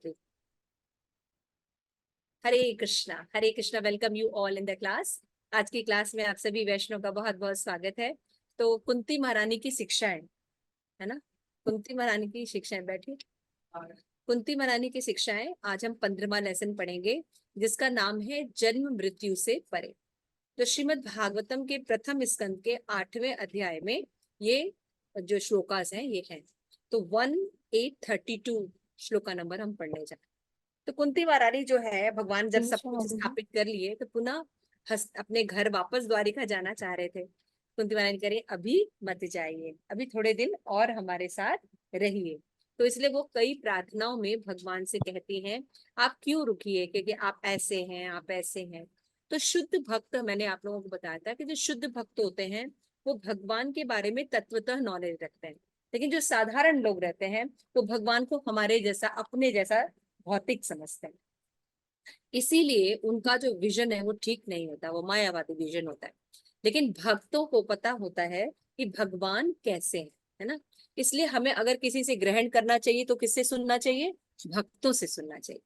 Radhe. Hare Krishna, welcome you all in the class. आज की class में आप सभी वैष्णव का बहुत बहुत स्वागत है। तो कुंती महारानी की शिक्षाएं, है ना, कुंती महारानी की शिक्षाएं, बैठिए। और कुंती महारानी की शिक्षाएं आज हम 15वां लेसन पढ़ेंगे, जिसका नाम है जन्म मृत्यु से परे। तो श्रीमद् भागवतम के प्रथम स्कंद के 8वें अध्याय में ये जो श्लोकास हैं ये हैं। तो 1832 श्लोका नंबर हम पढ़ने जाए। तो कुंती महारानी जो है, भगवान जब सब कुछ स्थापित कर लिए तो पुनः अपने घर वापस द्वारिका जाना चाह रहे थे। कुंती महारानी कह रही अभी मत जाइए, अभी थोड़े दिन और हमारे साथ रहिए। तो इसलिए वो कई प्रार्थनाओं में भगवान से कहती हैं आप क्यों रुकिए, क्योंकि आप ऐसे हैं, आप ऐसे हैं। तो शुद्ध भक्त, मैंने आप लोगों को बताया था कि जो शुद्ध भक्त होते हैं वो भगवान के बारे में तत्वतः नॉलेज रखते हैं, लेकिन जो साधारण लोग रहते हैं वो भगवान को हमारे जैसा, अपने जैसा भौतिक समझते हैं। इसीलिए उनका जो विजन है वो ठीक नहीं होता, वो मायावादी विजन होता है। लेकिन भक्तों को पता होता है कि भगवान कैसे है ना। इसलिए हमें अगर किसी से ग्रहण करना चाहिए तो किससे सुनना चाहिए? भक्तों से सुनना चाहिए।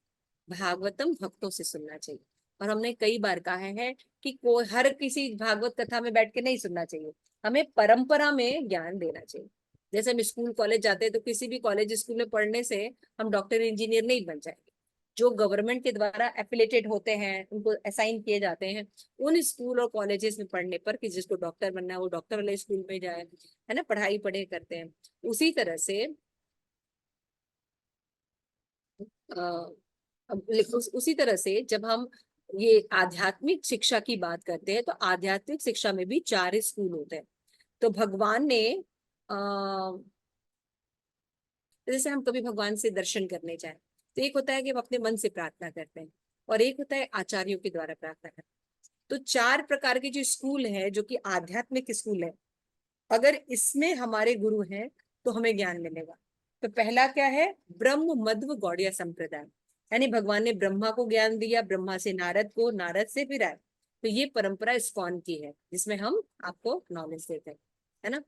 भागवतम भक्तों से सुनना चाहिए। और हमने कई बार कहा है कि कोई हर किसी भागवत कथा में बैठ के नहीं सुनना चाहिए, हमें परंपरा में ज्ञान देना चाहिए। जैसे हम स्कूल कॉलेज जाते हैं तो किसी भी कॉलेज स्कूल में पढ़ने से हम डॉक्टर इंजीनियर नहीं बन जाएंगे। जो गवर्नमेंट के द्वारा एफिलेटेड होते हैं, उनको असाइन किए जाते हैं, उन स्कूल और कॉलेजेस में पढ़ने पर कि जिसको डॉक्टर बनना है वो डॉक्टर वाले स्कूल में जाए, है ना, पढ़ाई पढ़े करते हैं। उसी तरह से उसी तरह से जब हम ये आध्यात्मिक शिक्षा की बात करते हैं तो आध्यात्मिक शिक्षा में भी 4 स्कूल होते हैं। तो भगवान ने जैसे हम कभी भगवान से दर्शन करने जाए तो एक होता है कि हम अपने मन से प्रार्थना करते हैं, और एक होता है आचार्यों के द्वारा प्रार्थना करते हैं। तो 4 प्रकार के जो स्कूल है, जो कि आध्यात्मिक स्कूल है, अगर इसमें हमारे गुरु हैं तो हमें ज्ञान मिलेगा। तो पहला क्या है? ब्रह्म मध्व गौड़िया संप्रदाय, यानी भगवान ने ब्रह्मा को ज्ञान दिया, ब्रह्मा से नारद को, नारद से फिर आए। तो ये परंपरा इस्कॉन की है, जिसमें हम आपको नॉलेज देते हैं, है ना।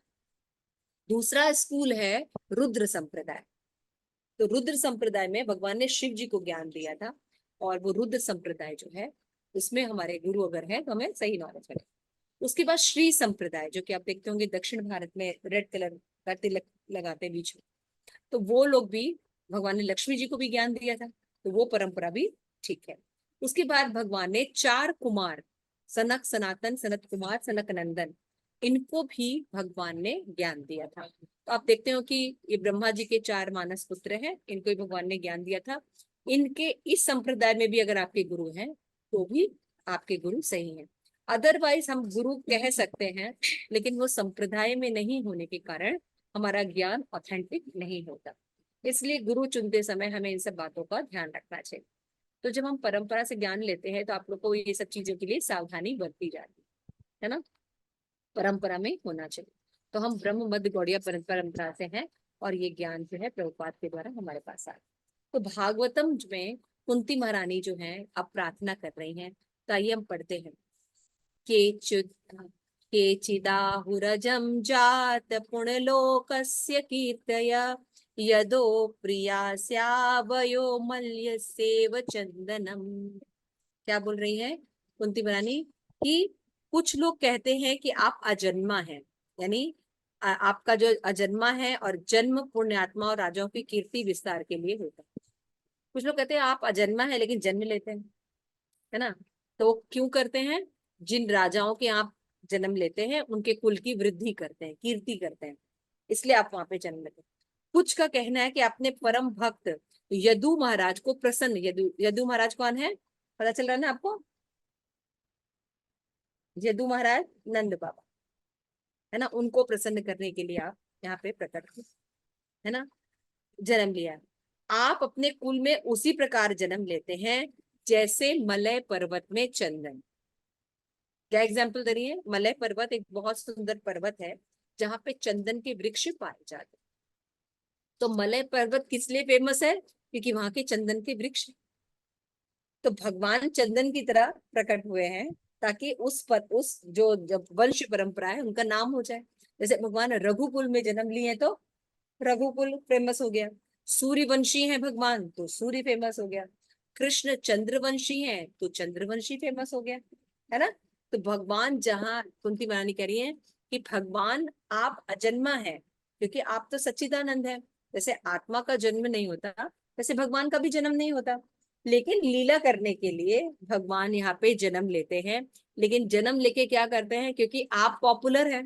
दूसरा स्कूल है रुद्र संप्रदाय। तो रुद्र संप्रदाय में भगवान ने शिव जी को ज्ञान दिया था, और वो रुद्र संप्रदाय जो है उसमें हमारे गुरु अगर है तो हमें सही नॉलेज मिले। उसके बाद श्री संप्रदाय, जो कि आप देखते होंगे दक्षिण भारत में रेड कलर का तिलक लगाते बीच में, तो वो लोग भी, भगवान ने लक्ष्मी जी को भी ज्ञान दिया था, तो वो परंपरा भी ठीक है। उसके बाद भगवान ने 4 कुमार, सनक, सनातन, सनत कुमार, सनक नंदन, इनको भी भगवान ने ज्ञान दिया था। तो आप देखते हो कि ये ब्रह्मा जी के 4 मानस पुत्र हैं, इनको भी भगवान ने ज्ञान दिया था। इनके इस संप्रदाय में भी अगर आपके गुरु हैं तो भी आपके गुरु सही हैं। अदरवाइज हम गुरु कह सकते हैं, लेकिन वो संप्रदाय में नहीं होने के कारण हमारा ज्ञान ऑथेंटिक नहीं होता। इसलिए गुरु चुनते समय हमें इन सब बातों का ध्यान रखना चाहिए। तो जब हम परंपरा से ज्ञान लेते हैं तो आप लोग को ये सब चीजों के लिए सावधानी बरती जाती है ना, परंपरा में होना चाहिए। तो हम ब्रह्म मध्य गौड़िया परंपरा से हैं, और ये ज्ञान जो है प्रभुपाद के द्वारा हमारे पास आया। तो भागवतम में कुंती महारानी जो है अब प्रार्थना कर रही हैं, तो आइए हम पढ़ते हैं। केचित् केचिदाहुरजं जात पुण्यलोकस्य कीर्तया, यदो प्रियास्यावयो मल्यसेव चंदनम। क्या बोल रही है कुंती महारानी? कि कुछ लोग कहते हैं कि आप अजन्मा हैं, यानी आपका जो अजन्मा है, और जन्म पुण्यात्मा और राजाओं की कीर्ति विस्तार के लिए होता है। कुछ लोग कहते हैं आप अजन्मा है लेकिन जन्म लेते हैं, है ना। तो क्यों करते हैं? जिन राजाओं के आप जन्म लेते हैं उनके कुल की वृद्धि करते हैं, कीर्ति करते हैं, इसलिए आप वहां पे जन्म लेते हैं। कुछ का कहना है कि अपने परम भक्त यदु महाराज को प्रसन्न, यदु यदु महाराज कौन है पता चल रहा है ना आपको? यदु महाराज नंद बाबा, है ना, उनको प्रसन्न करने के लिए आप यहाँ पे प्रकट हुए, है ना, जन्म लिया। आप अपने कुल में उसी प्रकार जन्म लेते हैं जैसे मलय पर्वत में चंदन। क्या एग्जाम्पल दे रही है? मलय पर्वत एक बहुत सुंदर पर्वत है जहां पे चंदन के वृक्ष पाए जाते हैं। तो मलय पर्वत किस लिए फेमस है? क्योंकि वहां के चंदन के वृक्ष। तो भगवान चंदन की तरह प्रकट हुए हैं ताकि उस जो जब वंश परंपरा है उनका नाम हो जाए। जैसे भगवान रघुकुल में जन्म लिए तो रघुकुल फेमस हो गया, सूर्यवंशी है भगवान तो सूर्य फेमस हो गया, कृष्ण चंद्रवंशी है तो चंद्रवंशी फेमस हो गया, है ना। तो भगवान, जहाँ कुंती महारानी कह रही है कि भगवान आप अजन्मा है, क्योंकि आप तो सच्चिदानंद है। जैसे आत्मा का जन्म नहीं होता, वैसे भगवान का भी जन्म नहीं होता, लेकिन लीला करने के लिए भगवान यहाँ पे जन्म लेते हैं। लेकिन जन्म लेके क्या करते हैं, क्योंकि आप पॉपुलर है।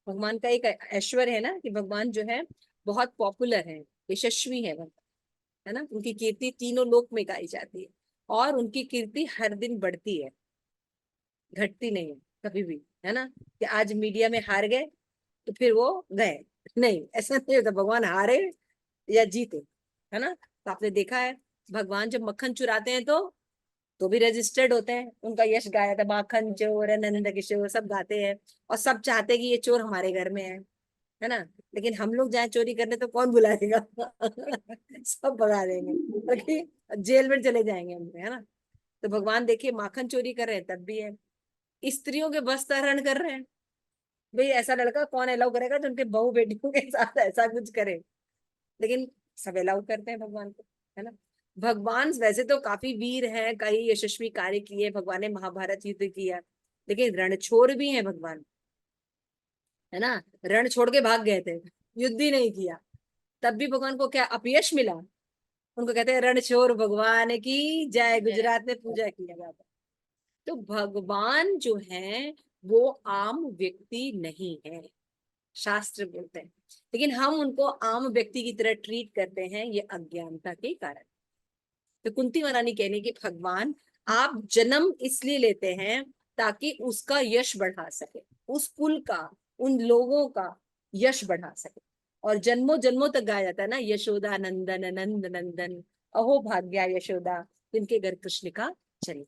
भगवान का एक ऐश्वर्य है ना कि भगवान जो है बहुत पॉपुलर है, यशस्वी है भगवान, है ना। उनकी कीर्ति तीनों लोक में गाई जाती है, और उनकी कीर्ति हर दिन बढ़ती है, घटती नहीं है कभी भी, है ना। कि आज मीडिया में हार गए तो फिर वो गए, नहीं, ऐसा नहीं होता। भगवान हारे या जीते, है ना। तो आपने देखा है भगवान जब मक्खन चुराते हैं तो भी रजिस्टर्ड होते हैं, उनका यश गाया था, माखन चोर नंद किशोर सब गाते हैं, और सब चाहते हैं कि ये चोर हमारे घर में है ना। लेकिन हम लोग जाए चोरी करने तो कौन बुलाएगा सब भगा देंगे, बल्कि जेल में चले जाएंगे हम, है ना। तो भगवान देखिए माखन चोरी कर रहे हैं तब भी है, स्त्रियों के वस्त्र हरण कर रहे हैं। भाई ऐसा लड़का कौन अलाउ करेगा जो उनके बहू बेटियों के साथ ऐसा कुछ करे, लेकिन सब अलाउ करते हैं भगवान को, है ना। भगवान वैसे तो काफी वीर हैं, कई यशस्वी कार्य किए भगवान ने, महाभारत युद्ध किया, लेकिन रणछोड़ भी है भगवान, है ना। रण छोड़ के भाग गए थे, युद्ध ही नहीं किया, तब भी भगवान को क्या अपयश मिला। उनको कहते हैं रणछोड़ भगवान की जय, गुजरात में पूजा किया जाता है। तो भगवान जो है वो आम व्यक्ति नहीं है, शास्त्र बोलते हैं, लेकिन हम उनको आम व्यक्ति की तरह ट्रीट करते हैं, ये अज्ञानता के कारण। तो कुंती महारानी कहने की भगवान आप जन्म इसलिए लेते हैं ताकि उसका यश बढ़ा सके, उस कुल का, उन लोगों का यश बढ़ा सके। और जन्मों जन्मों तक गाया जाता है ना, यशोदा नंदन नंद नंदन, अहो भाग्या यशोदा, जिनके घर कृष्ण का जन्म,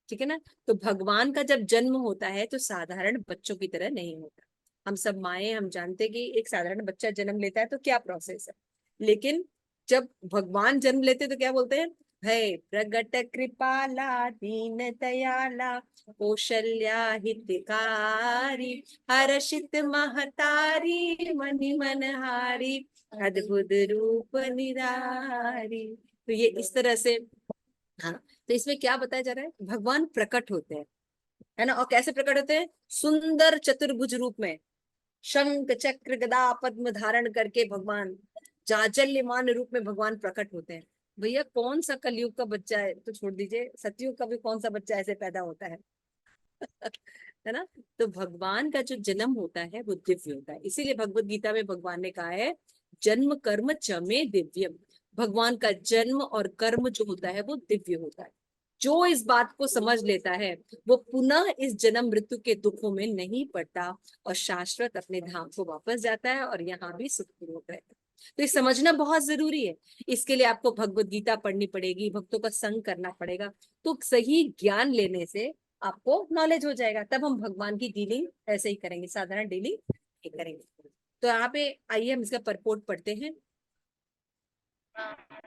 ठीक है ना। तो भगवान का जब जन्म होता है तो साधारण बच्चों की तरह नहीं होता। हम सब माए, हम जानते कि एक साधारण बच्चा जन्म लेता है तो क्या प्रोसेस है, लेकिन जब भगवान जन्म लेते तो क्या बोलते हैं, भय प्रगट कृपाला दीन दयाला कौशल्या हितकारी हर्षित महतारी मनि मनहारी अद्भुत रूप निरारी। तो ये इस तरह से, हाँ। तो इसमें क्या बताया जा रहा है, भगवान प्रकट होते हैं, है ना। और कैसे प्रकट होते हैं, सुंदर चतुर्भुज रूप में, शंख चक्र गदा पद्म धारण करके भगवान जाजल्यमान रूप में भगवान प्रकट होते हैं। भैया कौन सा कलयुग का बच्चा है तो छोड़ दीजिए, सतयुग का भी कौन सा बच्चा ऐसे पैदा होता है है ना। तो भगवान का जो जन्म होता है वो दिव्य होता है, इसीलिए भगवत गीता में भगवान ने कहा है जन्म कर्म चमे दिव्यम। भगवान का जन्म और कर्म जो होता है वो दिव्य होता है। जो इस बात को समझ लेता है वो पुनः इस जन्म मृत्यु के दुखों में नहीं पड़ता, और शाश्वत अपने धाम को वापस जाता है, और यहाँ भी सुखपूर्वक रहता है। तो ये समझना बहुत जरूरी है। इसके लिए आपको भगवत गीता पढ़नी पड़ेगी, भक्तों का संग करना पड़ेगा, तो सही ज्ञान लेने से आपको नॉलेज हो जाएगा। तब हम भगवान की डीलिंग ऐसे ही करेंगे, साधारण डीलिंग नहीं करेंगे। तो यहाँ पे आइए हम इसका परपोर्ट पढ़ते हैं।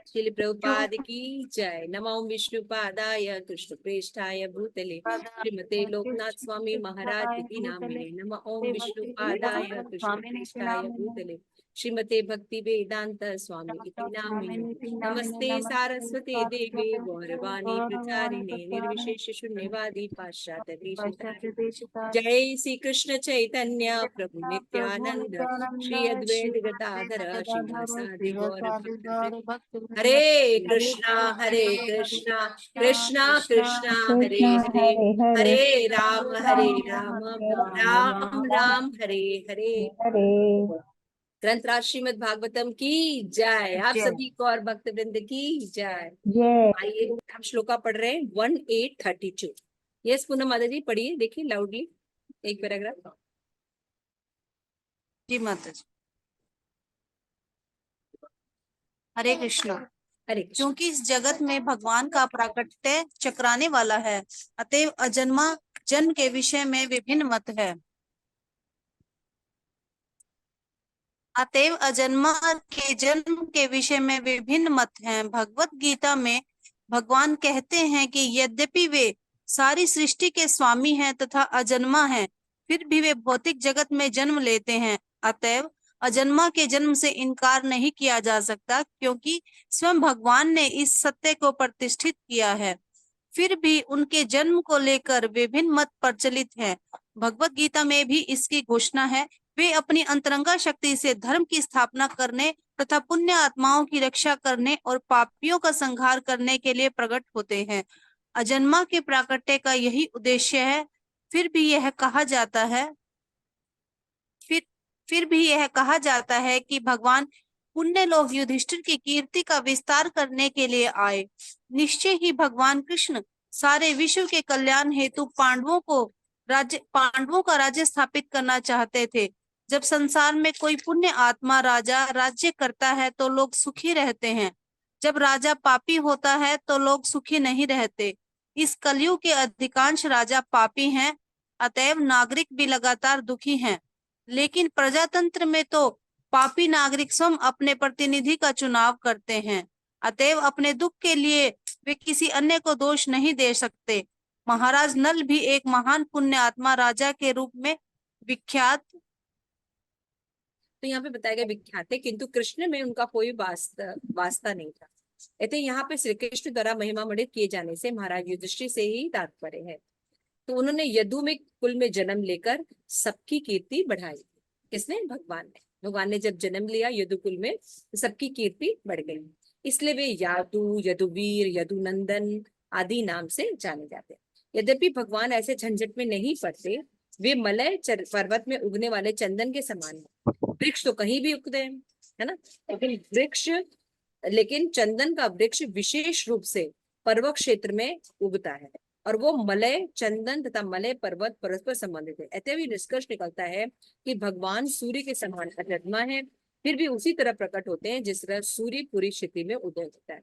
श्रील प्रभुपाद की जय। नमो विष्णुपादाय कृष्ण प्रेष्ठाय भूतले श्रीमते लोकनाथ स्वामी महाराज की नामिने। नमो विष्णुपादाय कृष्ण प्रेष्ठाय भूतले श्रीमते भक्ति वेदांत स्वामी इति नामिने। नमस्ते सारस्वते देवे गौरवाणी प्रचारिणे निर्विशेष शून्यवादी पाश्चात्य देशतारिणे। जय श्री कृष्ण चैतन्य प्रभु नित्यानंद श्री अद्वैत गदाधर श्रीवासादि गौर भक्त। हरे कृष्णा कृष्णा कृष्णा हरे हरे, हरे राम राम राम हरे हरे। ग्रंथराज श्रीमद् भागवतम की जय। आप सभी को और भक्त वृंद की जय। आइए हम श्लोका पढ़ रहे हैं 1832। यस पूनम माता जी पढ़िए, देखिए लाउडली एक पैराग्राफ। जी माता जी। हरे कृष्णा। हरे क्योंकि इस जगत में भगवान का प्राकट्य चक्राने वाला है, अतएव अजन्मा जन्म के विषय में विभिन्न मत है। अतएव अजन्मा के जन्म के विषय में विभिन्न मत हैं। भगवत गीता में भगवान कहते हैं कि यद्यपि वे सारी सृष्टि के स्वामी हैं तथा अजन्मा हैं, फिर भी वे भौतिक जगत में जन्म लेते हैं। अतएव अजन्मा के जन्म से इनकार नहीं किया जा सकता, क्योंकि स्वयं भगवान ने इस सत्य को प्रतिष्ठित किया है। फिर भी उनके जन्म को लेकर विभिन्न मत प्रचलित हैं। भगवत गीता में भी इसकी घोषणा है। वे अपनी अंतरंगा शक्ति से धर्म की स्थापना करने तथा पुण्य आत्माओं की रक्षा करने और पापियों का संहार करने के लिए प्रकट होते हैं। अजन्मा के प्राकट्य का यही उद्देश्य है। फिर भी यह कहा जाता है फिर फिर भी यह कहा जाता है कि भगवान पुण्य लोक युधिष्ठिर की कीर्ति का विस्तार करने के लिए आए। निश्चय ही भगवान कृष्ण सारे विश्व के कल्याण हेतु पांडवों का राज्य स्थापित करना चाहते थे। जब संसार में कोई पुण्य आत्मा राजा राज्य करता है तो लोग सुखी रहते हैं। जब राजा पापी होता है तो लोग सुखी नहीं रहते। इस कलयुग के अधिकांश राजा पापी हैं, अतएव नागरिक भी लगातार दुखी हैं। लेकिन प्रजातंत्र में तो पापी नागरिक स्वयं अपने प्रतिनिधि का चुनाव करते हैं, अतएव अपने दुख के लिए वे किसी अन्य को दोष नहीं दे सकते। महाराज नल भी एक महान पुण्य आत्मा राजा के रूप में विख्यात। तो यहाँ पे बताया गया विख्यात है, किंतु कृष्ण में उनका कोई वास्ता नहीं था। कहते यहाँ पे श्री कृष्ण द्वारा महिमा मंडित किए जाने से महाराज युधिष्ठिर से ही तात्पर्य है। तो उन्होंने यदु में कुल में जन्म लेकर सबकी कीर्ति बढ़ाई। किसने? भगवान ने जब जन्म लिया यदु कुल में तो सबकी कीर्ति बढ़ गई। इसलिए वे यादु, यदुवीर, यदुनंदन आदि नाम से जाने जाते हैं। यद्यपि भगवान ऐसे झंझट में नहीं पड़ते, वे मलय पर्वत में उगने वाले चंदन के समान है। वृक्ष तो कहीं भी उगते हैं, है ना, लेकिन चंदन का वृक्ष विशेष रूप से पर्वत क्षेत्र में उगता है, और वो मलय चंदन तथा मलय पर्वत परस्पर संबंधित है। अतः भी निष्कर्ष निकलता है कि भगवान सूर्य के समान अजन्मा है, फिर भी उसी तरह प्रकट होते हैं जिस तरह सूर्य पूरी स्थिति में उदय होता है।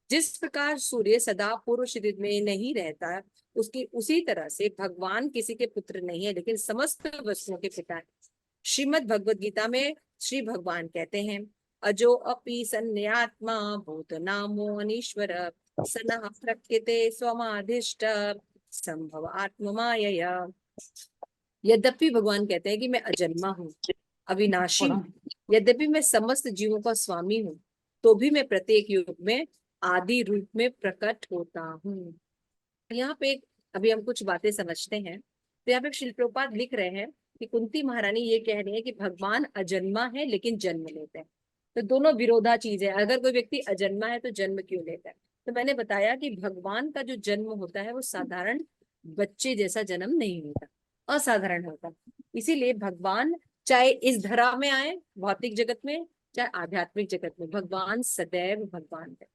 जिस प्रकार सूर्य सदा पूर्व स्थिति में नहीं रहता, उसकी उसी तरह से भगवान किसी के पुत्र नहीं है, लेकिन समस्त वस्तुओं के पिता है। श्रीमद् भगवद गीता में श्री भगवान कहते हैं, अजो अपि सन्न्यात्मा भूत नामो अनीश्वर सनः प्रकृते स्वमाधिष्ठ संभव आत्म मायया। यद्यपि भगवान कहते हैं कि मैं अजन्मा हूँ, अविनाशी हूँ, यद्यपि मैं समस्त जीवों का स्वामी हूँ, तो भी मैं प्रत्येक युग में आदि रूप में प्रकट होता हूँ। यहाँ पे अभी हम कुछ बातें समझते हैं। तो यहाँ पे श्रील प्रभुपाद लिख रहे हैं कि कुंती महारानी ये कह रही है कि भगवान अजन्मा है लेकिन जन्म लेते हैं। तो दोनों विरोधा चीज है। अगर कोई व्यक्ति अजन्मा है तो जन्म क्यों लेता है? तो मैंने बताया कि भगवान का जो जन्म होता है वो साधारण बच्चे जैसा जन्म नहीं होता, असाधारण होता। इसीलिए भगवान चाहे इस धरा में आए भौतिक जगत में, चाहे आध्यात्मिक जगत में, भगवान सदैव भगवान है।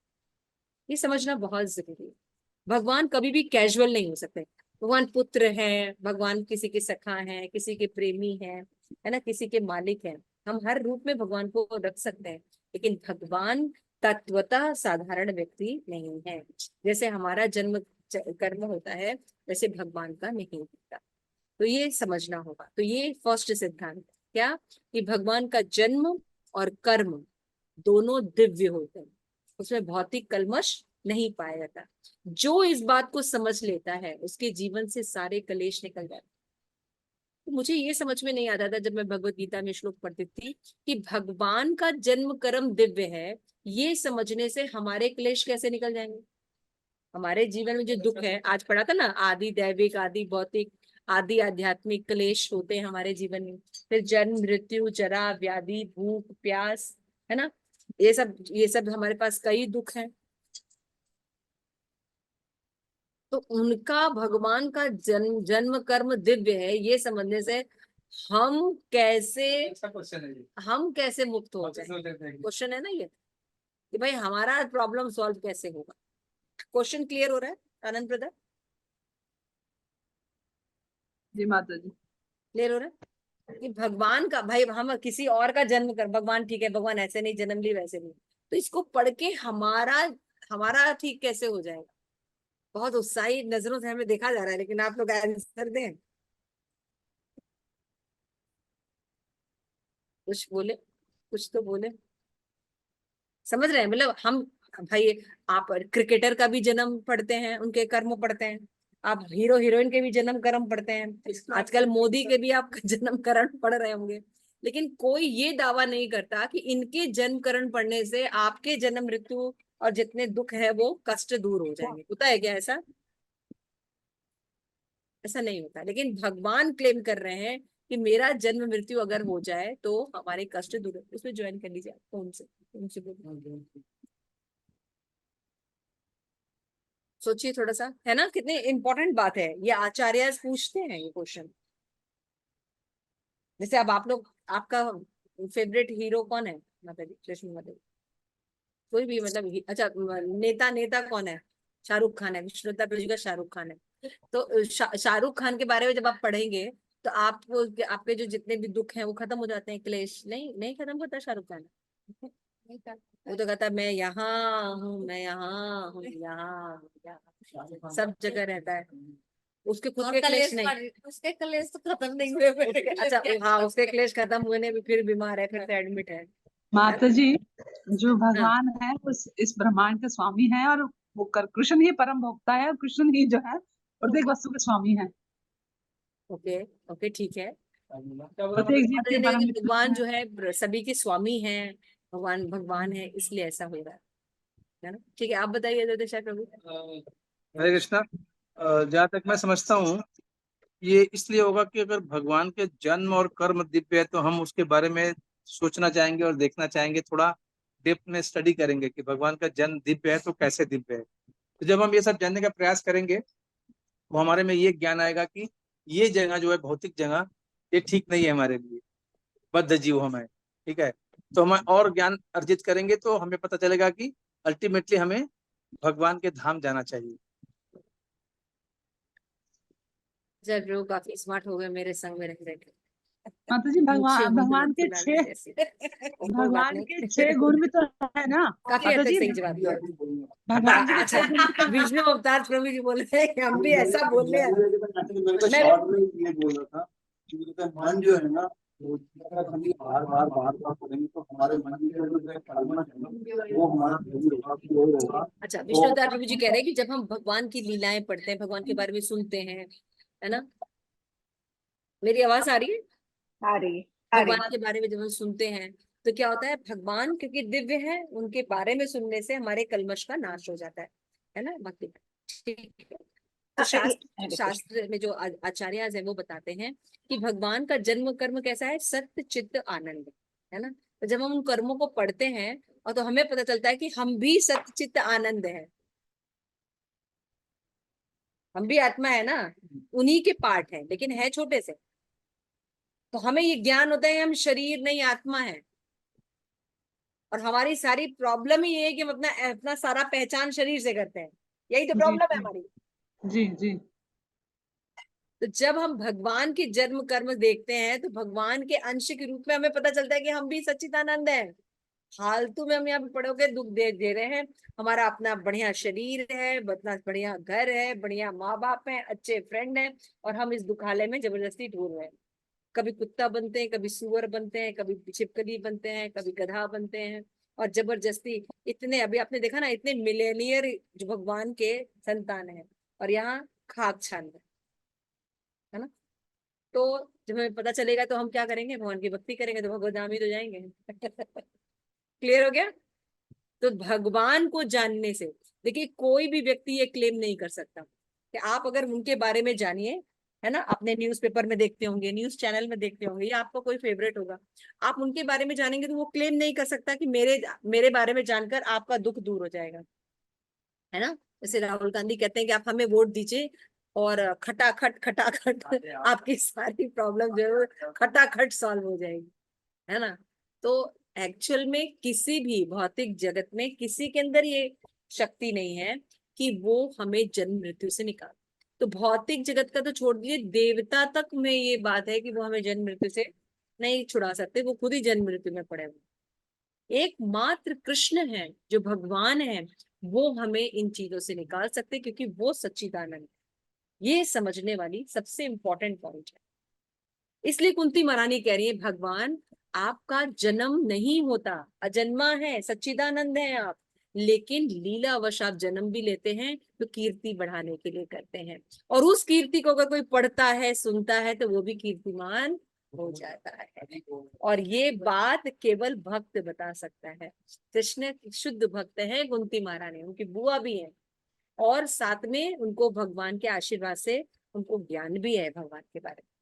ये समझना बहुत जरूरी है। भगवान कभी भी कैजुअल नहीं हो सकते। भगवान पुत्र है, भगवान किसी के सखा है, किसी के प्रेमी है ना, किसी के मालिक है। हम हर रूप में भगवान को रख सकते हैं, लेकिन भगवान तत्वतः साधारण व्यक्ति नहीं है। जैसे हमारा जन्म कर्म होता है, वैसे भगवान का नहीं होता। तो ये समझना होगा। तो ये फर्स्ट सिद्धांत है क्या, कि भगवान का जन्म और कर्म दोनों दिव्य होते हैं, उसमें भौतिक कलमश नहीं पाया जाता। जो इस बात को समझ लेता है उसके जीवन से सारे कलेश निकल जाते। तो मुझे ये समझ में नहीं आता था जब मैं भगवत गीता में श्लोक पढ़ती थी कि भगवान का जन्म कर्म दिव्य है, ये समझने से हमारे क्लेश कैसे निकल जाएंगे। हमारे जीवन में जो दुख है, आज पढ़ा था ना, आदि दैविक, आदि भौतिक, आदि आध्यात्मिक क्लेश होते हैं हमारे जीवन में। फिर जन्म, मृत्यु, जरा, व्याधि, भूख, प्यास, है ना, ये सब हमारे पास कई दुख हैं। तो उनका भगवान का जन्म कर्म दिव्य है, ये समझने से हम कैसे मुक्त हो जाए। क्वेश्चन है ना ये, कि भाई हमारा प्रॉब्लम सॉल्व कैसे होगा। क्वेश्चन क्लियर हो रहा है आनंद ब्रदर? जी माता जी। क्लियर हो रहा है कि भगवान का, भाई हम किसी और का जन्म कर, भगवान ठीक है, भगवान ऐसे नहीं जन्म ली वैसे नहीं, तो इसको पढ़ के हमारा ठीक कैसे हो जाएगा। बहुत उत्साही नजरों से हमें देखा जा रहा है, लेकिन आप लोग आंसर दें, कुछ बोले, कुछ तो बोले। समझ रहे हैं? मतलब हम, भाई आप क्रिकेटर का भी जन्म पढ़ते हैं, उनके कर्म पढ़ते हैं, आप हीरो हीरोइन के भी जन्म कर्म पढ़ते हैं, आजकल मोदी के भी आप जन्म कर्म पढ़ रहे होंगे। लेकिन कोई ये दावा नहीं करता कि इनके जन्मकरण पढ़ने से आपके जन्म मृत्यु और जितने दुख है वो कष्ट दूर हो जाएंगे। होता है क्या ऐसा? ऐसा नहीं होता। लेकिन भगवान क्लेम कर रहे हैं कि मेरा जन्म मृत्यु अगर हो जाए तो हमारे कष्ट दूर हो। उसमें ज्वाइन कर लीजिए आप। कौन से बोलो, सोचिए थोड़ा सा, है ना, कितनी इंपॉर्टेंट बात है ये। आचार्य पूछते हैं ये क्वेश्चन। जैसे अब आप लोग, आपका फेवरेट हीरो कौन है माता जी, कृष्ण माता जी? कोई भी मतलब अच्छा, नेता नेता कौन है? शाहरुख खान है। विष्णुता जी का शाहरुख खान है। तो शाहरुख खान के बारे में जब आप पढ़ेंगे तो आपको आपके जो जितने भी दुख हैं वो खत्म हो जाते हैं। क्लेश नहीं नहीं खत्म होता शाहरुख खान। नहीं था। वो तो कहता है मैं यहाँ हूँ, मैं यहाँ हूँ, यहाँ हूँ, यहाँ सब जगह रहता है। उसके खुद के क्लेश नहीं, उसके क्लेश तो खत्म नहीं हुए फिर। अच्छा हाँ, उसके क्लेश खत्म हुए नहीं, फिर बीमार है, फिर से एडमिट है। माता जी, जो हाँ, भगवान है उस इस ब्रह्मांड के स्वामी है, और वो कृष्ण ही परम भोक्ता है, और कृष्ण ही जो है प्रत्येक वस्तु के स्वामी है। ओके ओके ठीक है। प्रत्येक जीव और के देखिए परम कि मित्र भगवान है। जो है सभी के स्वामी हैं। भगवान भगवान है इसलिए ऐसा हो रहा है ना। ठीक है, आप बताइए दशा प्रभु। हरे कृष्णा। जहाँ तक मैं समझता हूँ, ये इसलिए होगा कि अगर भगवान के जन्म और कर्म दिव्य है तो हम उसके बारे में सोचना चाहेंगे और देखना चाहेंगे, थोड़ा डेप्थ में स्टडी करेंगे कि भगवान का जन्म दिव्य है तो कैसे दिव्य है। तो जब हम ये सब जानने का प्रयास करेंगे तो हमारे में ये ज्ञान आएगा कि ये जगह जो है, भौतिक जगह, ये ठीक नहीं है हमारे लिए, बद्ध जीव हम है। ठीक है, तो हम और ज्ञान अर्जित करेंगे तो हमें पता चलेगा कि अल्टीमेटली हमें भगवान के धाम जाना चाहिए। जय प्रभु काफी स्मार्ट हो गए मेरे संग में रह रहे। माता जी, मुझे भगवान उम्मीद भगवान के थी छह जैसी। कोई बात भगवान के नहीं। 6 गुण भी तो है ना काफी माता हद तक जी। सही जवाब दिया। भगवान जी के अच्छा, 6 गुण भी तो है। विष्णु अवतार प्रभु जी बोल रहे हैं कि हम भी ऐसा बोल रहे हैं। मैं तो मैं शॉर्ट में ये बोल रहा था कि मतलब मन जो है ना, वो अगर हम ये बार बार करेंगे तो हमारे मन के अंदर जो कलमश है ना, वो हमारा दूर होगा, दूर होगा। अच्छा, विष्णु अवतार प्रभु जी कह रहे हैं कि जब हम भगवान की लीलाएं पढ़ते हैं, भगवान के बारे में सुनते हैं, है ना। मेरी आवाज आ रही है? आ रही है, आ रही भगवान के बारे में जब हम सुनते हैं तो क्या होता है, भगवान क्योंकि दिव्य है, उनके बारे में सुनने से हमारे कलमश का नाश हो जाता है ना भक्ति। ठीक है। तो शास्त्र हरे कृष्ण। शास्त्र में जो आचार्य है वो बताते हैं कि भगवान का जन्म कर्म कैसा है, सत्य चित्त आनंद, है ना। तो जब हम उन कर्मों को पढ़ते हैं और तो हमें पता चलता है कि हम भी सत्य चित्त आनंद है, हम भी आत्मा है ना, उन्हीं के पार्ट है, लेकिन है छोटे से। तो हमें ये ज्ञान होता है हम शरीर नहीं आत्मा है। और हमारी सारी प्रॉब्लम ही ये है कि हम अपना अपना सारा पहचान शरीर से करते हैं। यही तो जी प्रॉब्लम है जी हमारी। जी जी। तो जब हम भगवान के जन्म कर्म देखते हैं तो भगवान के अंश के रूप में हमें पता चलता है कि हम भी सच्चिदानंद हैं। फालतू में हम यहाँ पे पड़े होकर दुख दे रहे हैं। हमारा अपना बढ़िया शरीर है, अपना बढ़िया घर है, बढ़िया माँ बाप है, अच्छे फ्रेंड हैं, और हम इस दुखालय में जबरदस्ती ढूंढ रहे हैं। कभी कुत्ता बनते हैं, कभी सुअर बनते हैं, कभी छिपकली बनते हैं, कभी गधा बनते हैं, और जबरदस्ती। इतने अभी आपने देखा ना, इतने मिलेनियर जो भगवान के संतान है, और यहाँ खाक छान है ना। तो जब हमें पता चलेगा तो हम क्या करेंगे, भगवान की भक्ति करेंगे तो भगवत धाम ही तो जाएंगे। क्लियर हो गया? तो भगवान को जानने से, देखिए कोई भी व्यक्ति ये क्लेम नहीं कर सकता कि आप अगर उनके बारे में जानिए, है ना, अपने न्यूज़पेपर में देखते होंगे, न्यूज चैनल में देखते होंगे, या आपका कोई फेवरेट होगा, आप उनके बारे में जानेंगे तो वो क्लेम नहीं कर सकता कि मेरे बारे में जानकर आपका दुख दूर हो जाएगा, है ना। जैसे राहुल गांधी कहते हैं कि आप हमें वोट दीजिए और खटाखट खटाखट आपकी सारी प्रॉब्लम जो है खटाखट सॉल्व हो जाएगी, है ना। तो एक्चुअल में किसी भी भौतिक जगत में किसी के अंदर ये शक्ति नहीं है कि वो हमें जन्म मृत्यु से निकाल। तो भौतिक जगत का तो छोड़ दीजिए, देवता तक में ये बात है कि वो हमें जन्म मृत्यु से नहीं छुड़ा सकते, वो खुद ही जन्म मृत्यु में पड़े हुए। एकमात्र कृष्ण है जो भगवान है, वो हमें इन चीजों से निकाल सकते, क्योंकि वो सच्चिदानंद है। ये समझने वाली सबसे इंपॉर्टेंट पॉइंट है। इसलिए कुंती महारानी कह रही है, भगवान आपका जन्म नहीं होता, अजन्मा है, सच्चिदानंद है आप, लेकिन लीलावश आप जन्म भी लेते हैं तो कीर्ति बढ़ाने के लिए करते हैं। और उस कीर्ति को अगर कोई पढ़ता है, सुनता है, तो वो भी कीर्तिमान हो जाता है। और ये बात केवल भक्त बता सकता है। कृष्ण शुद्ध भक्त है कुंती महारानी, उनकी बुआ भी है, और साथ में उनको भगवान के आशीर्वाद से उनको ज्ञान भी है भगवान के बारे में।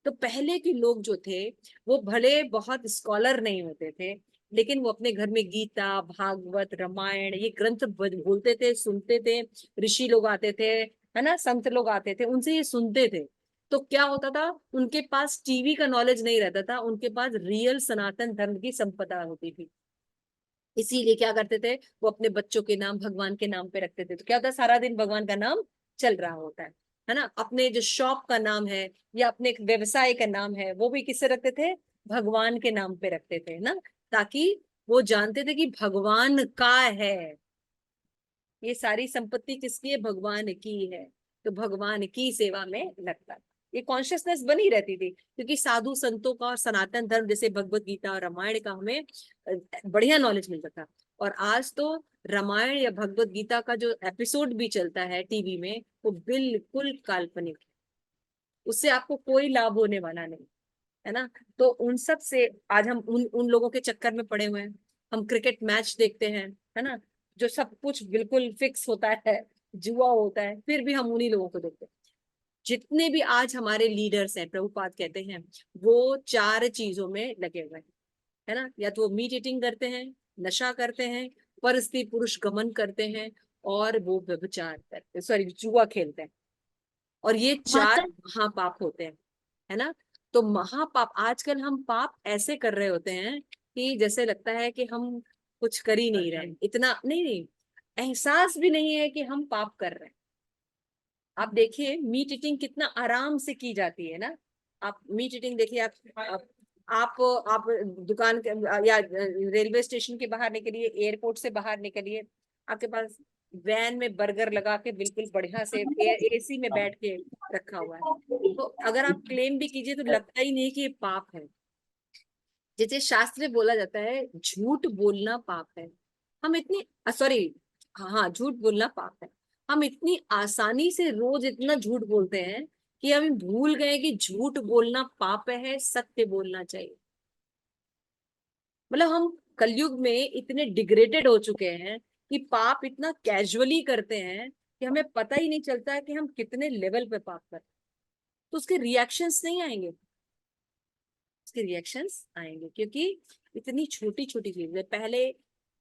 तो पहले के लोग जो थे वो भले बहुत स्कॉलर नहीं होते थे, लेकिन वो अपने घर में गीता, भागवत, रामायण ये ग्रंथ बोलते थे, सुनते थे। ऋषि लोग आते थे, है ना, संत लोग आते थे, उनसे ये सुनते थे। तो क्या होता था, उनके पास टीवी का नॉलेज नहीं रहता था, उनके पास रियल सनातन धर्म की संपदा होती थी। इसीलिए क्या करते थे, वो अपने बच्चों के नाम भगवान के नाम पे रखते थे। तो क्या होता है, सारा दिन भगवान का नाम चल रहा होता है ना। अपने जो शॉप का नाम है या अपने व्यवसाय का नाम है वो भी किससे रखते थे, भगवान के नाम पे रखते थे ना, ताकि वो जानते थे कि भगवान का है, ये सारी संपत्ति किसकी है, भगवान की है। तो भगवान की सेवा में लगता था, ये कॉन्शियसनेस बनी रहती थी। क्योंकि साधु संतों का और सनातन धर्म जैसे भगवत गीता और रामायण का हमें बढ़िया नॉलेज मिलता था। और आज तो रामायण या भगवत गीता का जो एपिसोड भी चलता है टीवी में वो बिल्कुल काल्पनिक है, उससे आपको कोई लाभ होने वाला नहीं, है ना। तो उन सब से आज हम उन लोगों के चक्कर में पड़े हुए हैं। हम क्रिकेट मैच देखते हैं, है ना, जो सब कुछ बिल्कुल फिक्स होता है, जुआ होता है, फिर भी हम उन्हीं लोगों को देखते हैं। जितने भी आज हमारे लीडर्स हैं, प्रभुपाद कहते हैं, वो 4 चीजों में लगे हुए हैं, है ना। या तो वो मीट ईटिंग करते हैं, नशा करते हैं, पर स्त्री पुरुष गमन करते हैं, और वो व्यभिचार करते, सॉरी, जुआ खेलते हैं। और ये 4 महापाप होते हैं, है ना। तो महापाप, आजकल हम पाप ऐसे कर रहे होते हैं कि जैसे लगता है कि हम कुछ कर ही नहीं रहे, इतना नहीं नहीं, एहसास भी नहीं है कि हम पाप कर रहे हैं। आप देखिए मीट ईटिंग कितना आराम से की जाती है ना। आप मीट ईटिंग देखिए, आप दुकान या रेलवे स्टेशन के बाहर निकलिए, एयरपोर्ट से बाहर निकलिए, आपके पास वैन में बर्गर लगा के बिल्कुल बढ़िया से एसी में बैठ के रखा हुआ है। तो अगर आप क्लेम भी कीजिए तो लगता ही नहीं कि ये पाप है। जैसे शास्त्र में बोला जाता है झूठ बोलना पाप है। हम इतनी सॉरी, हाँ, झूठ बोलना पाप है। हम इतनी आसानी से रोज इतना झूठ बोलते हैं कि हम भूल गए कि झूठ बोलना पाप है, सत्य बोलना चाहिए। मतलब हम कलयुग में इतने डिग्रेडेड हो चुके हैं कि पाप इतना कैजुअली करते हैं कि हमें पता ही नहीं चलता है कि हम कितने लेवल पे पाप कर रहे हैं। तो उसके रिएक्शंस नहीं आएंगे, उसके रिएक्शंस आएंगे, क्योंकि इतनी छोटी छोटी चीजें। पहले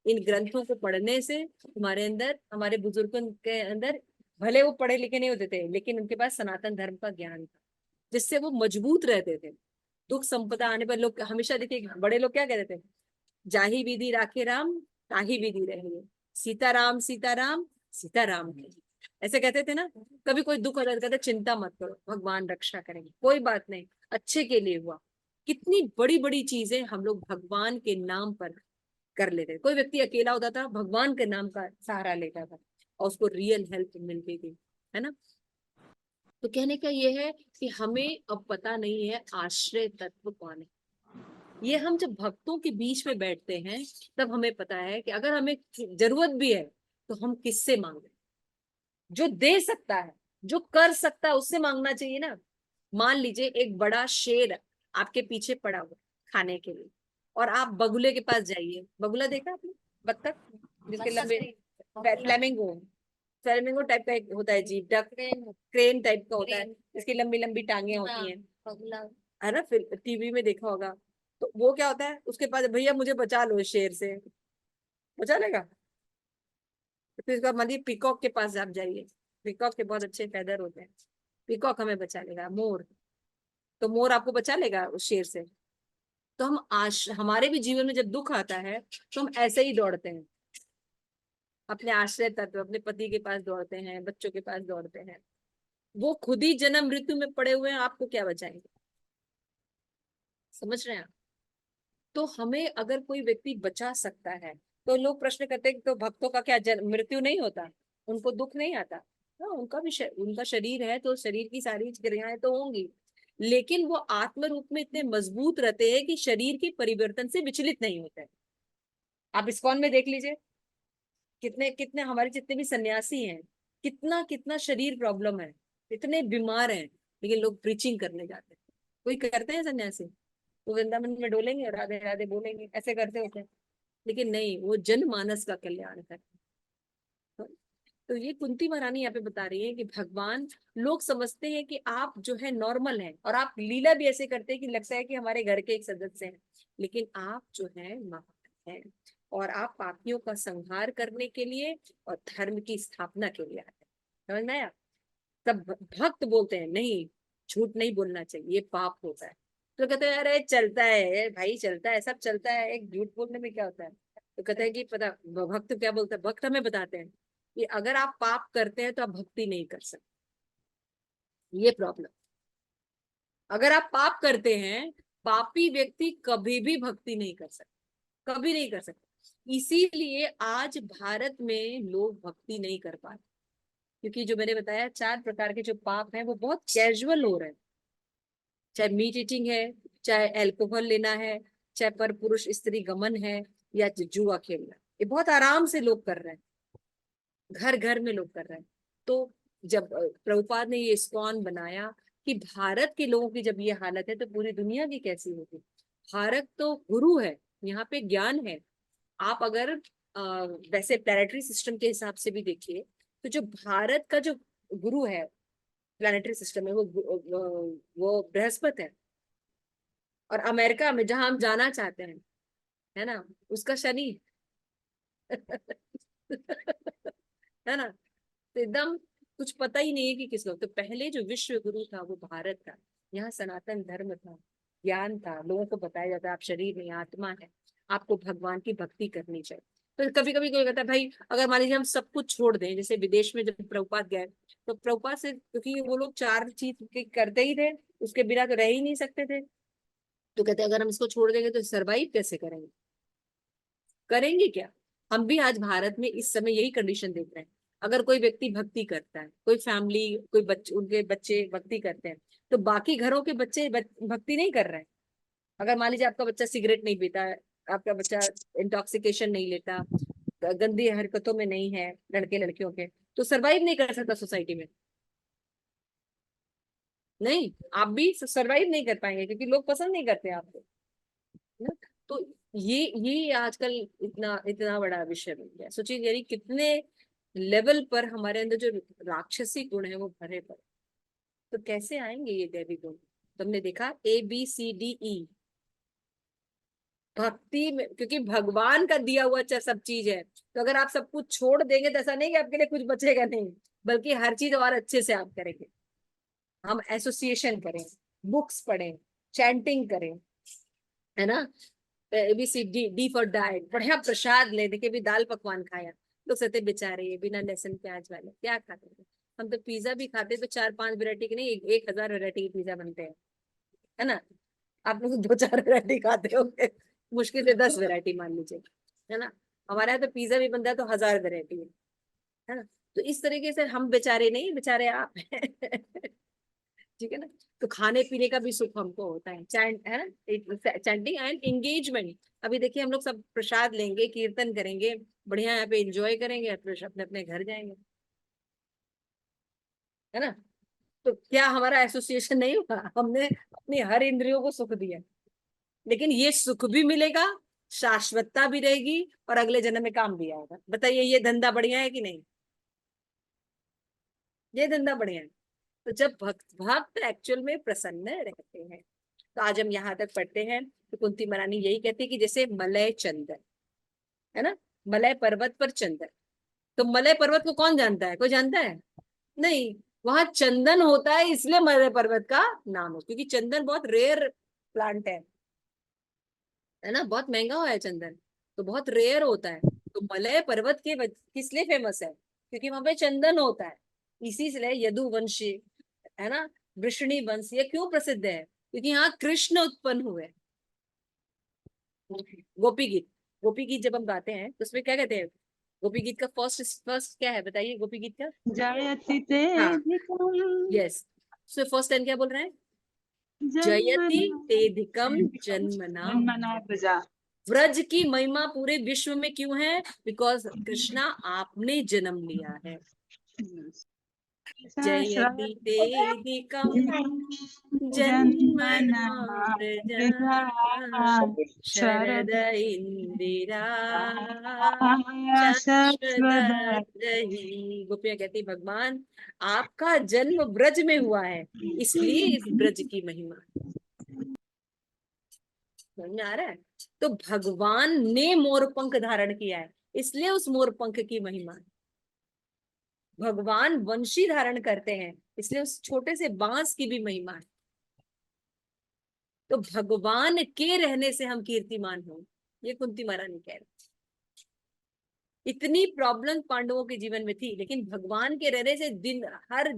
इन ग्रंथों को पढ़ने से हमारे अंदर, हमारे बुजुर्गों के अंदर, भले वो पढ़े लिखे नहीं होते थे लेकिन उनके पास सनातन धर्म का ज्ञान था, जिससे वो मजबूत रहते थे। दुख संपदा आने पर लोग हमेशा, देखिए बड़े लोग क्या कहते थे, जाही विधि राखे राम, ताही विधि रहे, सीताराम सीताराम सीताराम है, ऐसे कहते थे ना। कभी कोई दुख होता था, कहते चिंता मत करो, भगवान रक्षा करेंगे, कोई बात नहीं, अच्छे के लिए हुआ। कितनी बड़ी बड़ी चीजें हम लोग भगवान के नाम पर कर लेते। कोई व्यक्ति अकेला होता था, भगवान के नाम का सहारा लेता था और उसको रियल हेल्प मिलती थी, है ना। तो कहने का ये है कि हमें अब पता नहीं है आश्रय तत्व कौन है। ये हम जब भक्तों के बीच में बैठते हैं तब हमें पता है कि अगर हमें जरूरत भी है तो हम किससे मांगे। जो दे सकता है, जो कर सकता है, उससे मांगना चाहिए ना। मान लीजिए एक बड़ा शेर आपके पीछे पड़ा हुआ खाने के लिए, और आप बगुले के पास जाइए। बगुला देखा आपने, बत्तख जिसके लंबे, फ्लेमिंगो, फ्लेमिंगो टाइप का एक होता है जीव, डक क्रेन टाइप का होता है, इसकी लंबी लंबी टांगे होती हैं, है ना, फिर टीवी में देखा होगा। तो वो क्या होता है, उसके पास, भैया मुझे बचा लो शेर से, बचा लेगा। तो फिर उसका मतलब पीकॉक के पास आप जाइए, पीकॉक के बहुत अच्छे फेदर होते हैं, पीकॉक हमें बचा लेगा। मोर, तो मोर आपको बचा लेगा उस शेर से। तो हम हमारे भी जीवन में जब दुख आता है तो हम ऐसे ही दौड़ते हैं, अपने आश्रय तत्व, अपने पति के पास दौड़ते हैं, बच्चों के पास दौड़ते हैं। वो खुद ही जन्म मृत्यु में पड़े हुए हैं, आपको क्या बचाएंगे। समझ रहे हैं आप। तो हमें अगर कोई व्यक्ति बचा सकता है, तो लोग प्रश्न करते हैं तो भक्तों का क्या मृत्यु नहीं होता, उनको दुख नहीं आता। हाँ, उनका भी उनका शरीर है तो शरीर की सारी क्रियाएं तो होंगी, लेकिन वो आत्म रूप में इतने मजबूत रहते हैं कि शरीर के परिवर्तन से विचलित नहीं होते। आप इस्कॉन में देख लीजिए, कितने कितने हमारे जितने भी सन्यासी हैं, कितना कितना शरीर प्रॉब्लम है, इतने बीमार हैं, लेकिन लोग प्रीचिंग करने जाते हैं। कोई करते हैं सन्यासी, तो वृंदावन में डोलेंगे और राधे राधे बोलेंगे, ऐसे करते होते हैं। लेकिन नहीं, वो जनमानस का कल्याण है। तो ये कुंती महारानी यहाँ पे बता रही है कि भगवान, लोग समझते हैं कि आप जो है नॉर्मल हैं और आप लीला भी ऐसे करते हैं कि लगता है कि हमारे घर के एक सदस्य हैं, लेकिन आप जो है महान हैं और आप पापियों का संहार करने के लिए और धर्म की स्थापना के लिए आए हैं। समझ में आया? तब भक्त बोलते हैं नहीं, झूठ नहीं बोलना चाहिए, ये पाप होता है। तो कहते हैं अरे चलता है भाई, चलता है, सब चलता है, एक झूठ बोलने में क्या होता है। तो कहते हैं कि पता भक्त क्या बोलता है, भक्त हमें बताते हैं कि अगर आप पाप करते हैं तो आप भक्ति नहीं कर सकते। ये प्रॉब्लम, अगर आप पाप करते हैं, पापी व्यक्ति कभी भी भक्ति नहीं कर सकता, कभी नहीं कर सकता। इसीलिए आज भारत में लोग भक्ति नहीं कर पाते, क्योंकि जो मैंने बताया 4 प्रकार के जो पाप हैं वो बहुत कैजुअल हो रहे हैं। चाहे मीट ईटिंग है, चाहे अल्कोहल लेना है, चाहे पर पुरुष स्त्री गमन है, या जुआ खेलना, ये बहुत आराम से लोग कर रहे हैं, घर घर में लोग कर रहे हैं। तो जब प्रभुपाद ने ये इस्कॉन बनाया कि भारत के लोगों की जब ये हालत है तो पूरी दुनिया की कैसी होगी। भारत तो गुरु है, यहाँ पे ज्ञान है। आप अगर वैसे प्लैनेटरी सिस्टम के हिसाब से भी देखिए तो जो भारत का जो गुरु है प्लैनेटरी सिस्टम में, वो बृहस्पति है। और अमेरिका में जहां हम जाना चाहते हैं, है ना, उसका शनि है ना। तो एकदम कुछ पता ही नहीं है कि किस लोग। तो पहले जो विश्व गुरु था वो भारत था, यहाँ सनातन धर्म था, ज्ञान था, लोगों को बताया जाता है आप शरीर नहीं आत्मा है, आपको भगवान की भक्ति करनी चाहिए। तो कभी कभी कोई कहता है भाई अगर मान लीजिए हम सब कुछ छोड़ दें, जैसे विदेश में जब प्रभुपाद गए तो प्रभुपाद से, क्योंकि वो लोग 4 चीज करते ही थे, उसके बिना तो रह ही नहीं सकते थे। तो कहते अगर हम इसको छोड़ देंगे तो सरवाइव कैसे करेंगे, करेंगे क्या। हम भी आज भारत में इस समय यही कंडीशन देख रहे हैं। अगर कोई व्यक्ति भक्ति करता है, कोई फैमिली, कोई बच्चे, उनके बच्चे भक्ति करते हैं, तो बाकी घरों के बच्चे भक्ति नहीं कर रहे हैं। अगर मान लीजिए आपका बच्चा सिगरेट नहीं पीता है, आपका बच्चा इंटॉक्सिकेशन नहीं लेता, गंदी हरकतों में नहीं है लड़के लड़कियों के, तो सरवाइव नहीं कर सकता सोसाइटी में। नहीं, आप भी सरवाइव नहीं कर पाएंगे क्योंकि लोग पसंद नहीं करते आपको ना। तो ये आजकल इतना इतना बड़ा विषय बन गया। सोचिए यानी कितने लेवल पर हमारे अंदर जो राक्षसी गुण है वो भरे पड़े, तो कैसे आएंगे ये दैवी गुण। तुमने देखा ABCDE भक्ति में, क्योंकि भगवान का दिया हुआ सब चीज है। तो अगर आप सब कुछ छोड़ देंगे तो ऐसा नहीं कि आपके लिए कुछ बचेगा, नहीं, बल्कि हर चीज और अच्छे से आप करेंगे। हम एसोसिएशन करें, बुक्स पढ़ें, चैंटिंग करें, है ना, ABCD फॉर डाइट, बढ़िया प्रसाद ले, देखिए भी दाल पकवान खाया, लोग सहते बेचारे बिना लहसुन प्याज वाले क्या खाते हैं। हम तो पिज्जा भी खाते तो 4-5 वैरायटी के नहीं, 1000 वैरायटी के पिज्जा बनते हैं, है ना। आप लोग 2-4 वैरायटी खाते होंगे, मुश्किल से 10 वैरायटी मान लीजिए, है ना। हमारे यहाँ तो पिज्जा भी बनता है तो 1000 वैरायटी है ना। तो इस तरीके से हम बेचारे नहीं, बेचारे आप ठीक है ना। तो खाने पीने का भी सुख हमको होता है, चैंट, है ना, चैंटिंग एंड एंगेजमेंट। अभी देखिए हम लोग सब प्रसाद लेंगे, कीर्तन करेंगे, बढ़िया यहाँ पे एंजॉय करेंगे, फिर अपने अपने घर जाएंगे, है ना। तो क्या हमारा एसोसिएशन नहीं हुआ, हमने अपनी हर इंद्रियों को सुख दिया। लेकिन ये सुख भी मिलेगा, शाश्वतता भी रहेगी और अगले जन्म में काम भी आएगा। बताइए ये धंधा बढ़िया है कि नहीं, ये धंधा बढ़िया है। तो जब भक्त एक्चुअल में प्रसन्न रहते हैं, तो आज हम यहाँ तक पढ़ते हैं। तो कुंती महारानी यही कहती है कि जैसे मलय चंदन, है ना, मलय पर्वत पर चंदन। तो मलय पर्वत को कौन जानता है, कोई जानता है नहीं, वहां चंदन होता है इसलिए मलय पर्वत का नाम है, क्योंकि चंदन बहुत रेयर प्लांट है ना, बहुत महंगा हुआ है चंदन, तो बहुत रेयर होता है। तो मलय पर्वत के किस लिए फेमस है, क्योंकि वहां पे चंदन होता है। इसी से यदुवंशी, है ना, वृषणी वंश, ये क्यों प्रसिद्ध है, क्योंकि यहाँ कृष्ण उत्पन्न हुए। गोपी गीत, गोपी गीत जब हम गाते हैं तो उसमें क्या कहते हैं, गोपी गीत का फर्स्ट क्या है बताइए, गोपी गीत का जयति ते यस, सो फर्स्ट टाइम क्या बोल रहे हैं, जयति तेधिकम जन्मना जन्मना प्रजा। व्रज की महिमा पूरे विश्व में क्यों है, बिकॉज कृष्णा आपने जन्म लिया है। जयति तेदिकं जन्मना प्रजा शरद इंदिरा शाश्वतरही। गोपियाँ कहती भगवान आपका जन्म ब्रज में हुआ है, इसलिए इस ब्रज की महिमा। समझ में आ रहा है? तो भगवान ने मोर पंख धारण किया है, इसलिए उस मोर पंख की महिमा। भगवान वंशी धारण करते हैं, इसलिए उस छोटे से बांस की भी महिमा है। तो भगवान के रहने से हम कीर्तिमान हो, ये कुंती महारानी कह रही। इतनी प्रॉब्लम पांडवों के जीवन में थी, लेकिन भगवान के रहने से दिन हर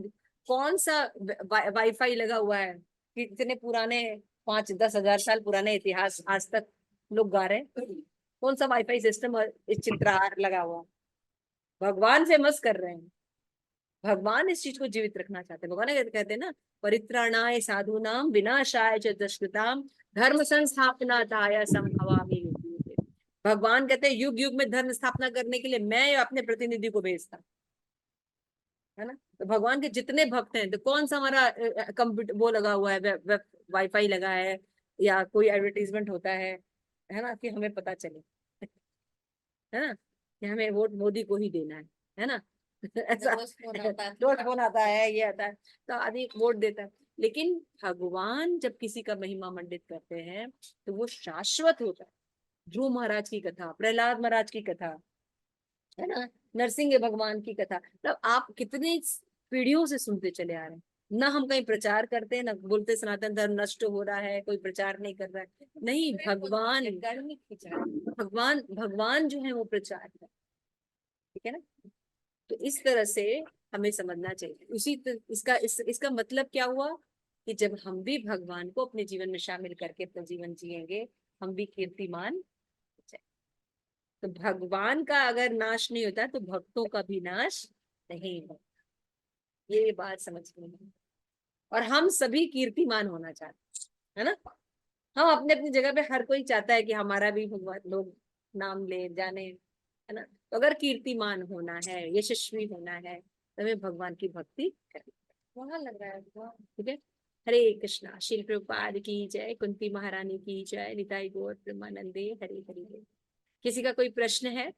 कौन सा वाईफाई लगा हुआ है, कितने पुराने 5-10 हजार साल पुराने इतिहास आज तक लोग गा रहे हैं। कौन सा वाईफाई सिस्टम और इस चित्रहार लगा हुआ, भगवान फेमस कर रहे हैं। भगवान इस चीज को जीवित रखना चाहते हैं। भगवान कहते हैं ना, परित्राणाय साधूनाम विनाशाय च दुष्कृताम धर्म संस्थापनार्थाय संभवामि युगे। भगवान कहते हैं युग युग में धर्म स्थापना करने के लिए मैं अपने प्रतिनिधि को भेजता, है ना। तो भगवान के जितने भक्त हैं, तो कौन सा हमारा कंप्यूटर वो लगा हुआ है, वाईफाई लगा है, या कोई एडवर्टीजमेंट होता है ना, कि हमें पता चले, है ना, कि हमें वोट मोदी को ही देना है ना। ऐसा रोज फोन आता है, ये आता है, तो आदमी वोट देता है। लेकिन भगवान जब किसी का महिमा मंडित करते हैं तो वो शाश्वत होता है। ध्रुव महाराज की कथा, प्रहलाद महाराज की कथा, है ना, नरसिंह भगवान की कथा, मतलब आप कितने पीढ़ियों से सुनते चले आ रहे हैं ना। हम कहीं प्रचार करते हैं ना, बोलते सनातन धर्म नष्ट हो रहा है, कोई प्रचार नहीं कर रहा है। नहीं, भगवान भगवान जो है वो प्रचार है, ठीक है ना। तो इस तरह से हमें समझना चाहिए। इसका मतलब क्या हुआ कि जब हम भी भगवान को अपने जीवन में शामिल करके अपना जीवन जिएंगे, हम भी कीर्तिमान हो जाएंगे। तो भगवान का अगर नाश नहीं होता तो भक्तों का भी नाश नहीं होता, ये बात समझनी है। और हम सभी कीर्तिमान होना चाहते हैं, है ना। हम अपने अपनी जगह पे हर कोई चाहता है कि हमारा भी भगवान लोग नाम ले जाने, है ना। तो अगर कीर्तिमान होना है, यशस्वी होना है, तो हमें भगवान की भक्ति करनी है। वहां लग रहा है, ठीक है। हरे कृष्णा। श्रील प्रभुपाद की जय, कुंती महारानी की जय, निताई गौर प्रेमानंदे, हरे हरे। किसी का कोई प्रश्न है?